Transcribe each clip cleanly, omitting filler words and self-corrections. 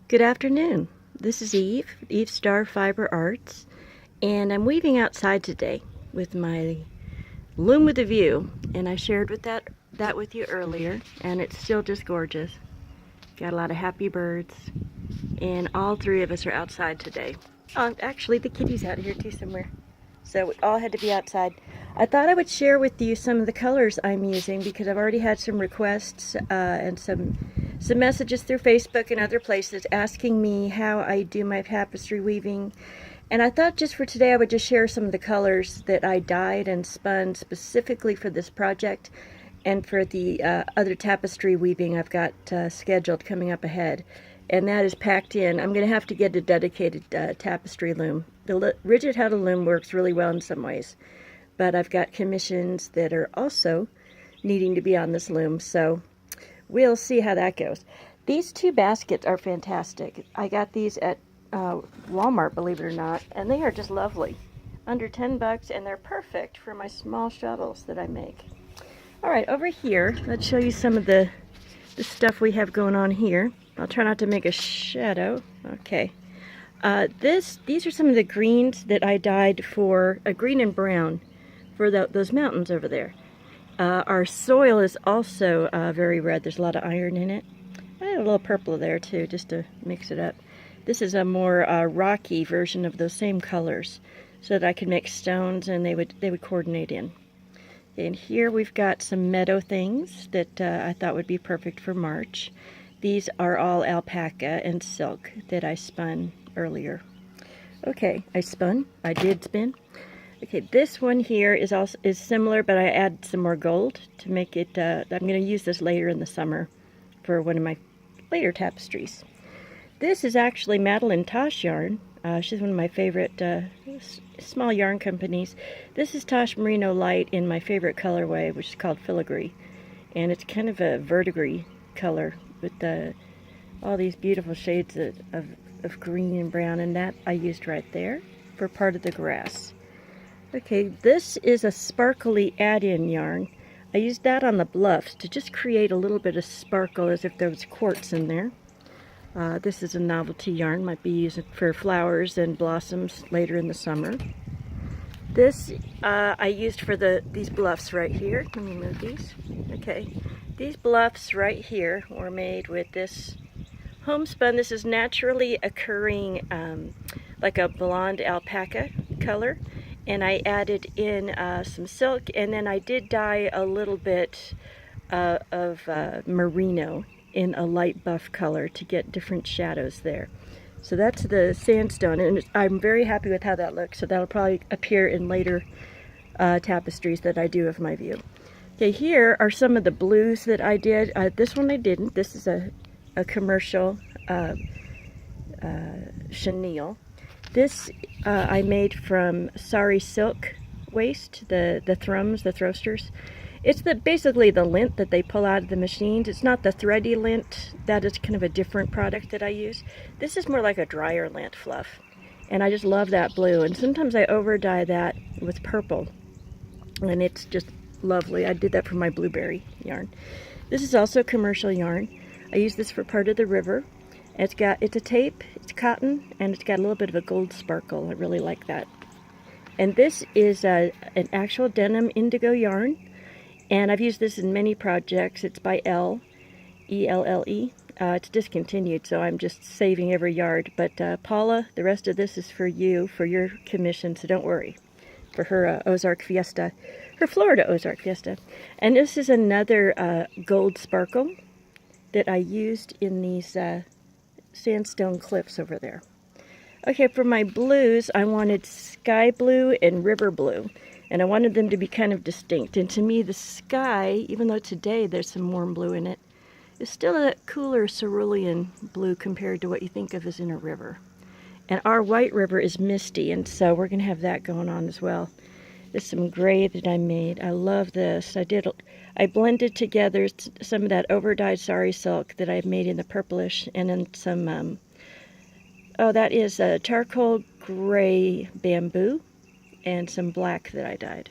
Good afternoon. This is Eve Starr Fiber Arts, and I'm weaving outside today with my loom with a view, and I shared that with you earlier, and it's still just gorgeous. Got a lot of happy birds, and all three of us are outside today. Oh, actually, the kitty's out here too somewhere. So we all had to be outside. I thought I would share with you some of the colors I'm using because I've already had some requests and some messages through Facebook and other places asking me how I do my tapestry weaving. And I thought just for today I would just share some of the colors that I dyed and spun specifically for this project and for the other tapestry weaving I've got scheduled coming up ahead. And that is packed in. I'm going to have to get a dedicated tapestry loom. The rigid heddle loom works really well in some ways, but I've got commissions that are also needing to be on this loom, so we'll see how that goes. These two baskets are fantastic. I got these at Walmart, believe it or not, and they are just lovely. Under 10 bucks, and they're perfect for my small shuttles that I make. All right, over here, let's show you some of the stuff we have going on here. I'll try not to make a shadow. Okay. These are some of the greens that I dyed for, green and brown, for those mountains over there. Our soil is also very red. There's a lot of iron in it. I had a little purple there too, just to mix it up. This is a more rocky version of those same colors, so that I could make stones and they would coordinate in. And here we've got some meadow things that I thought would be perfect for March. These are all alpaca and silk that I spun earlier. Okay, I did spin. Okay, this one here is similar, but I add some more gold to make it, I'm going to use this later in the summer for one of my later tapestries. This is actually Madeline Tosh yarn. She's one of my favorite small yarn companies. This is Tosh Merino Light in my favorite colorway, which is called Filigree. And it's kind of a verdigris color with all these beautiful shades of green and brown, and that I used right there for part of the grass. Okay, this is a sparkly add-in yarn. I used that on the bluffs to just create a little bit of sparkle as if there was quartz in there. This is a novelty yarn, might be used for flowers and blossoms later in the summer. This I used for these bluffs right here. Let me move these. Okay, these bluffs right here were made with this homespun. This is naturally occurring like a blonde alpaca color, and I added in some silk, and then I did dye a little bit of merino in a light buff color to get different shadows there. So that's the sandstone, and I'm very happy with how that looks. So that'll probably appear in later tapestries that I do of my view. Okay, here are some of the blues that I did. This one I didn't. This is a commercial chenille. This I made from sari silk waste, the thrums, the throwsters. It's basically the lint that they pull out of the machines. It's not the thready lint. That is kind of a different product that I use. This is more like a drier lint fluff. And I just love that blue. And sometimes I over dye that with purple. And it's just lovely. I did that for my blueberry yarn. This is also commercial yarn. I use this for part of the river. It's a tape, it's cotton, and it's got a little bit of a gold sparkle. I really like that. And this is an actual denim indigo yarn. And I've used this in many projects. It's by E-L-L-E. It's discontinued, so I'm just saving every yard. But Paula, the rest of this is for you, for your commission, so don't worry. For her Ozark Fiesta, her Florida Ozark Fiesta. And this is another gold sparkle that I used in these sandstone cliffs over there. Okay, for my blues, I wanted sky blue and river blue. And I wanted them to be kind of distinct. And to me, the sky, even though today there's some warm blue in it, is still a cooler cerulean blue compared to what you think of as in a river. And our white river is misty, and so we're going to have that going on as well. There's some gray that I made. I love this. I blended together some of that over-dyed sari silk that I've made in the purplish, and then some, that is a charcoal gray bamboo, and some black that I dyed.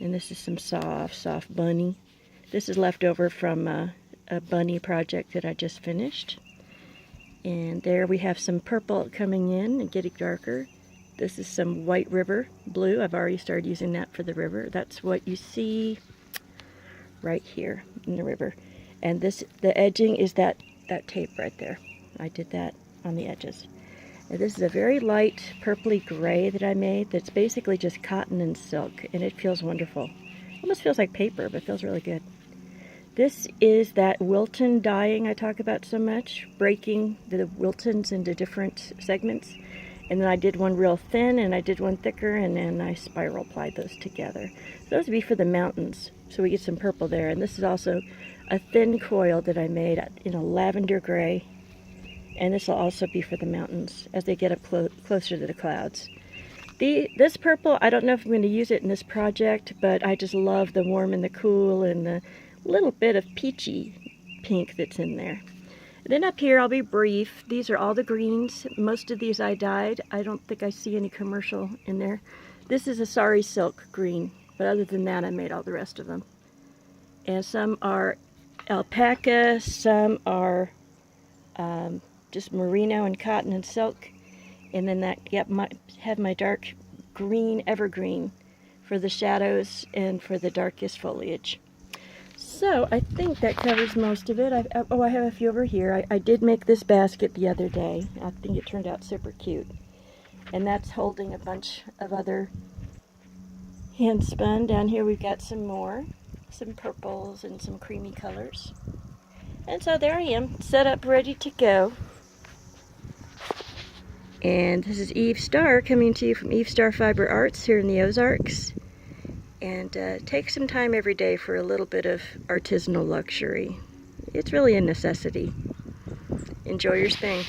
And this is some soft bunny. This is left over from a bunny project that I just finished. And there we have some purple coming in and getting darker. This is some White River blue. I've already started using that for the river. That's what you see right here in the river. And this, the edging is that tape right there. I did that on the edges. And this is a very light purpley gray that I made that's basically just cotton and silk, and it feels wonderful. Almost feels like paper, but feels really good. This is that Wilton dyeing I talk about so much, breaking the Wiltons into different segments. And then I did one real thin, and I did one thicker, and then I spiral plied those together. So those would be for the mountains, so we get some purple there. And this is also a thin coil that I made in a lavender gray. And this will also be for the mountains as they get up closer to the clouds. This purple, I don't know if I'm going to use it in this project, but I just love the warm and the cool and the little bit of peachy pink that's in there. And then up here, I'll be brief. These are all the greens. Most of these I dyed. I don't think I see any commercial in there. This is a sari silk green, but other than that, I made all the rest of them. And some are alpaca, some are just merino and cotton and silk. And then that have my dark green evergreen for the shadows and for the darkest foliage. So I think that covers most of it. I have a few over here. I did make this basket the other day. I think it turned out super cute. And that's holding a bunch of other hand spun. Down here we've got some more, some purples and some creamy colors. And so there I am, set up, ready to go. And this is Eve Starr coming to you from Eve Starr Fiber Arts here in the Ozarks. And take some time every day for a little bit of artisanal luxury. It's really a necessity. Enjoy your spin.